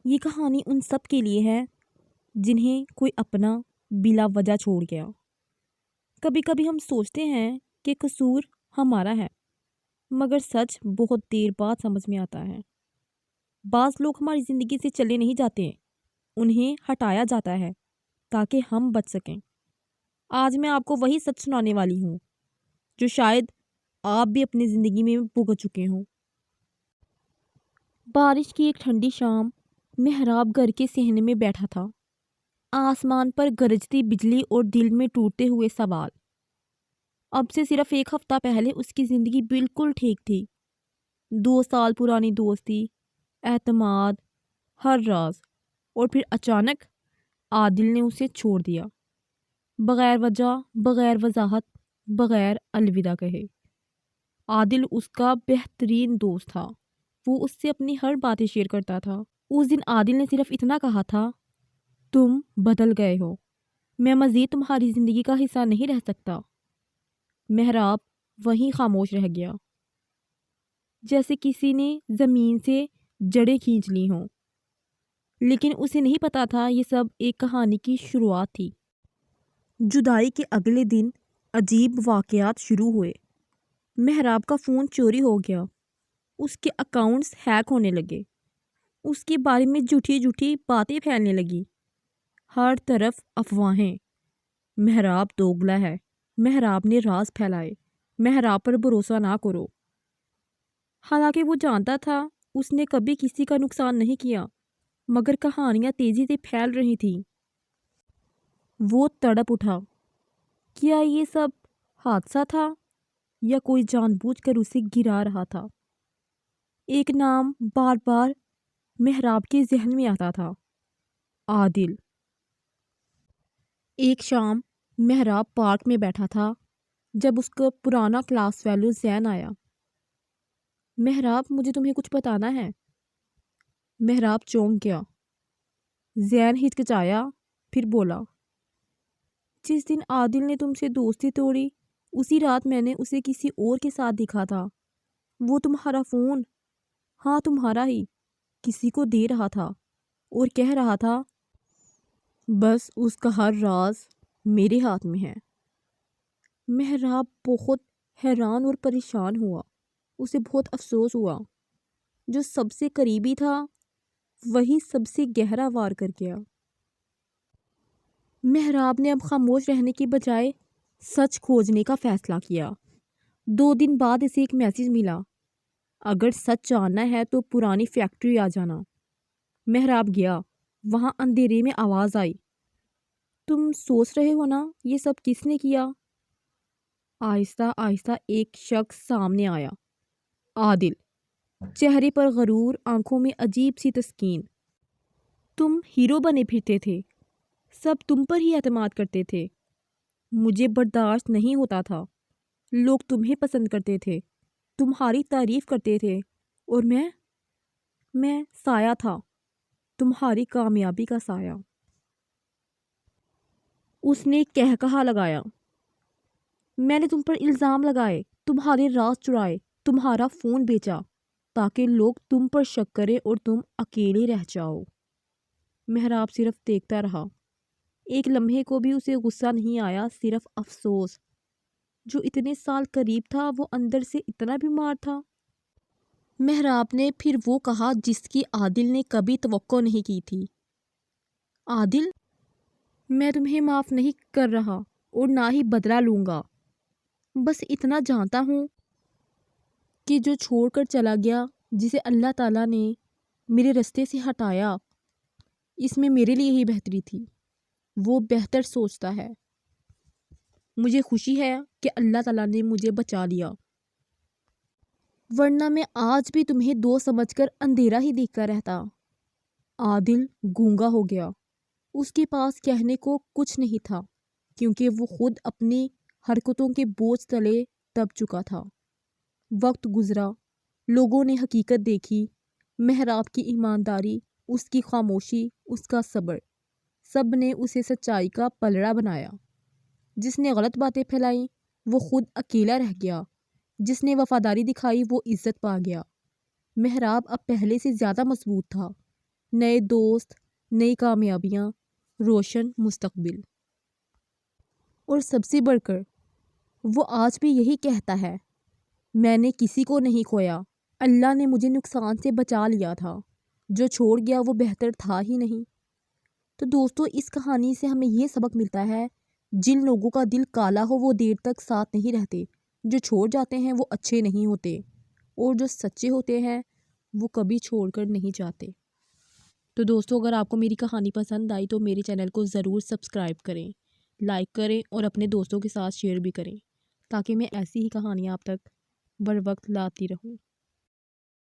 یہ کہانی ان سب کے لیے ہے جنہیں کوئی اپنا بلا وجہ چھوڑ گیا۔ کبھی کبھی ہم سوچتے ہیں کہ قصور ہمارا ہے، مگر سچ بہت دیر بعد سمجھ میں آتا ہے۔ بعض لوگ ہماری زندگی سے چلے نہیں جاتے، انہیں ہٹایا جاتا ہے تاکہ ہم بچ سکیں۔ آج میں آپ کو وہی سچ سنانے والی ہوں جو شاید آپ بھی اپنی زندگی میں بھگت چکے ہوں۔ بارش کی ایک ٹھنڈی شام، محراب گھر کے صحن میں بیٹھا تھا۔ آسمان پر گرجتی بجلی اور دل میں ٹوٹتے ہوئے سوال۔ اب سے صرف ایک ہفتہ پہلے اس کی زندگی بالکل ٹھیک تھی۔ 2 سال پرانی دوستی، اعتماد، ہر راز، اور پھر اچانک عادل نے اسے چھوڑ دیا، بغیر وجہ، بغیر وضاحت، بغیر الوداع کہے۔ عادل اس کا بہترین دوست تھا، وہ اس سے اپنی ہر باتیں شیئر کرتا تھا۔ اس دن عادل نے صرف اتنا کہا تھا، تم بدل گئے ہو، میں مزید تمہاری زندگی کا حصہ نہیں رہ سکتا۔ محراب وہیں خاموش رہ گیا، جیسے کسی نے زمین سے جڑیں کھینچ لی ہوں۔ لیکن اسے نہیں پتا تھا یہ سب ایک کہانی کی شروعات تھی۔ جدائی کے اگلے دن عجیب واقعات شروع ہوئے۔ محراب کا فون چوری ہو گیا، اس کے اکاؤنٹس ہیک ہونے لگے، اس کے بارے میں جھوٹی جھوٹی باتیں پھیلنے لگی، ہر طرف افواہیں۔ محراب دوگلا ہے، محراب نے راز پھیلائے، محراب پر بھروسہ نہ کرو۔ حالانکہ وہ جانتا تھا اس نے کبھی کسی کا نقصان نہیں کیا، مگر کہانیاں تیزی سے پھیل رہی تھیں۔ وہ تڑپ اٹھا، کیا یہ سب حادثہ تھا یا کوئی جان بوجھ کر اسے گرا رہا تھا؟ ایک نام بار بار محراب کے ذہن میں آتا تھا، عادل۔ ایک شام محراب پارک میں بیٹھا تھا جب اس کا پرانا کلاس فیلو زین آیا۔ محراب، مجھے تمہیں کچھ بتانا ہے۔ محراب چونک گیا۔ زین ہچکچایا، پھر بولا، جس دن عادل نے تم سے دوستی توڑی، اسی رات میں نے اسے کسی اور کے ساتھ دیکھا تھا۔ وہ تمہارا فون، ہاں تمہارا ہی، کسی کو دے رہا تھا اور کہہ رہا تھا، بس اس کا ہر راز میرے ہاتھ میں ہے۔ محراب بہت حیران اور پریشان ہوا، اسے بہت افسوس ہوا۔ جو سب سے قریبی تھا وہی سب سے گہرا وار کر گیا۔ محراب نے اب خاموش رہنے کی بجائے سچ کھوجنے کا فیصلہ کیا۔ 2 دن بعد اسے ایک میسج ملا، اگر سچ جاننا ہے تو پرانی فیکٹری آ جانا۔ محراب گیا، وہاں اندھیرے میں آواز آئی، تم سوچ رہے ہو نا یہ سب کس نے کیا؟ آہستہ آہستہ ایک شخص سامنے آیا، عادل، چہرے پر غرور، آنکھوں میں عجیب سی تسکین۔ تم ہیرو بنے پھرتے تھے، سب تم پر ہی اعتماد کرتے تھے، مجھے برداشت نہیں ہوتا تھا، لوگ تمہیں پسند کرتے تھے، تمہاری تعریف کرتے تھے، اور میں سایہ تھا، تمہاری کامیابی کا سایہ۔ اس نے کہا لگایا، میں نے تم پر الزام لگائے، تمہارے راز چرائے، تمہارا فون بیچا تاکہ لوگ تم پر شک کریں اور تم اکیلے رہ جاؤ۔ محراب صرف دیکھتا رہا۔ ایک لمحے کو بھی اسے غصہ نہیں آیا، صرف افسوس۔ جو اتنے سال قریب تھا وہ اندر سے اتنا بیمار تھا۔ محراب نے پھر وہ کہا جس کی عادل نے کبھی توقع نہیں کی تھی، عادل، میں تمہیں معاف نہیں کر رہا اور نہ ہی بدلہ لوں گا، بس اتنا جانتا ہوں کہ جو چھوڑ کر چلا گیا، جسے اللہ تعالیٰ نے میرے راستے سے ہٹایا، اس میں میرے لیے ہی بہتری تھی، وہ بہتر سوچتا ہے۔ مجھے خوشی ہے کہ اللہ تعالیٰ نے مجھے بچا لیا، ورنہ میں آج بھی تمہیں دوست سمجھ کر اندھیرا ہی دیکھتا رہتا۔ عادل گونگا ہو گیا، اس کے پاس کہنے کو کچھ نہیں تھا، کیونکہ وہ خود اپنی حرکتوں کے بوجھ تلے دب چکا تھا۔ وقت گزرا، لوگوں نے حقیقت دیکھی، محراب کی ایمانداری، اس کی خاموشی، اس کا صبر، سب نے اسے سچائی کا پلڑا بنایا۔ جس نے غلط باتیں پھیلائیں وہ خود اکیلا رہ گیا، جس نے وفاداری دکھائی وہ عزت پا گیا۔ محراب اب پہلے سے زیادہ مضبوط تھا، نئے دوست، نئی کامیابیاں، روشن مستقبل۔ اور سب سے بڑھ کر وہ آج بھی یہی کہتا ہے، میں نے کسی کو نہیں کھویا، اللہ نے مجھے نقصان سے بچا لیا تھا، جو چھوڑ گیا وہ بہتر تھا ہی نہیں۔ تو دوستو اس کہانی سے ہمیں یہ سبق ملتا ہے، جن لوگوں کا دل کالا ہو وہ دیر تک ساتھ نہیں رہتے، جو چھوڑ جاتے ہیں وہ اچھے نہیں ہوتے، اور جو سچے ہوتے ہیں وہ کبھی چھوڑ کر نہیں جاتے۔ تو دوستو اگر آپ کو میری کہانی پسند آئی تو میرے چینل کو ضرور سبسکرائب کریں، لائک کریں اور اپنے دوستوں کے ساتھ شیئر بھی کریں، تاکہ میں ایسی ہی کہانیاں آپ تک بر وقت لاتی رہوں۔